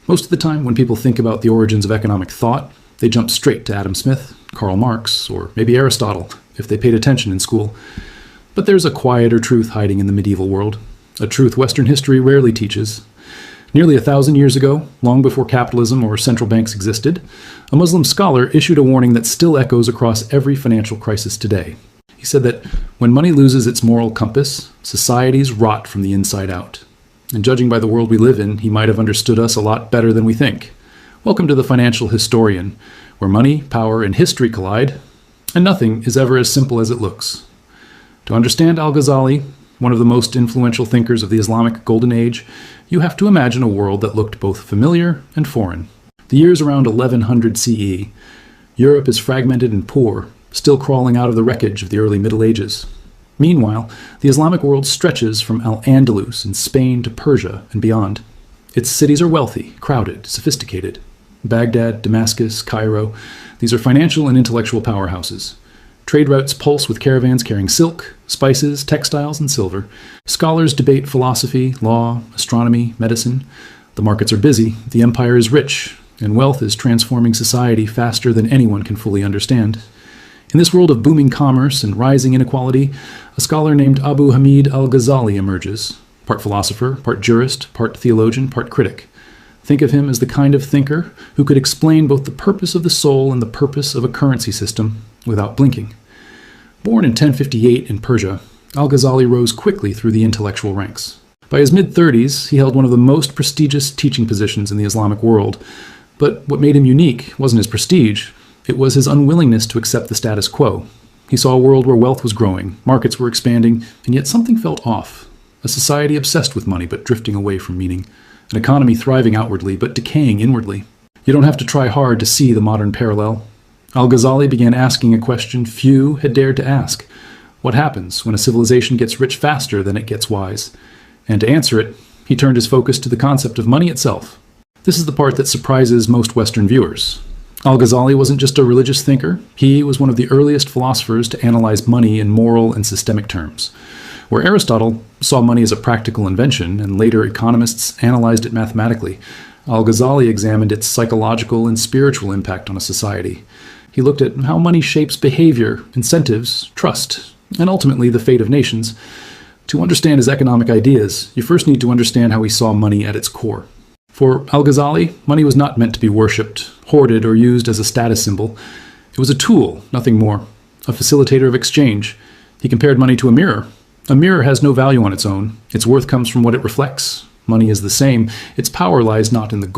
Most of the time, when people think about the origins of economic thought, they jump straight to Adam Smith, Karl Marx, or maybe Aristotle, if they paid attention in school. But there's a quieter truth hiding in the medieval world, a truth Western history rarely teaches. Nearly 1,000 years ago, long before capitalism or central banks existed, a Muslim scholar issued a warning that still echoes across every financial crisis today. He said that when money loses its moral compass, societies rot from the inside out. And judging by the world we live in, he might have understood us a lot better than we think. Welcome to the Financial Historian, where money, power, and history collide, and nothing is ever as simple as it looks. To understand Al-Ghazali, one of the most influential thinkers of the Islamic Golden Age, you have to imagine a world that looked both familiar and foreign. The year's around 1100 CE. Europe is fragmented and poor, still crawling out of the wreckage of the early Middle Ages. Meanwhile, the Islamic world stretches from Al-Andalus in Spain to Persia and beyond. Its cities are wealthy, crowded, sophisticated. Baghdad, Damascus, Cairo, these are financial and intellectual powerhouses. Trade routes pulse with caravans carrying silk, spices, textiles, and silver. Scholars debate philosophy, law, astronomy, medicine. The markets are busy, the empire is rich, and wealth is transforming society faster than anyone can fully understand. In this world of booming commerce and rising inequality, a scholar named Abu Hamid al-Ghazali emerges. Part philosopher, part jurist, part theologian, part critic. Think of him as the kind of thinker who could explain both the purpose of the soul and the purpose of a currency system without blinking. Born in 1058 in Persia, Al-Ghazali rose quickly through the intellectual ranks. By his mid-30s, he held one of the most prestigious teaching positions in the Islamic world. But what made him unique wasn't his prestige. It was his unwillingness to accept the status quo. He saw a world where wealth was growing, markets were expanding, and yet something felt off. A society obsessed with money but drifting away from meaning. An economy thriving outwardly but decaying inwardly. You don't have to try hard to see the modern parallel. Al-Ghazali began asking a question few had dared to ask. What happens when a civilization gets rich faster than it gets wise? And to answer it, he turned his focus to the concept of money itself. This is the part that surprises most Western viewers. Al-Ghazali wasn't just a religious thinker. He was one of the earliest philosophers to analyze money in moral and systemic terms. Where Aristotle saw money as a practical invention, and later economists analyzed it mathematically, Al-Ghazali examined its psychological and spiritual impact on a society. He looked at how money shapes behavior, incentives, trust, and ultimately the fate of nations. To understand his economic ideas, you first need to understand how he saw money at its core. For Al-Ghazali, money was not meant to be worshipped, hoarded, or used as a status symbol. It was a tool, nothing more, a facilitator of exchange. He compared money to a mirror. A mirror has no value on its own. Its worth comes from what it reflects. Money is the same. Its power lies not in the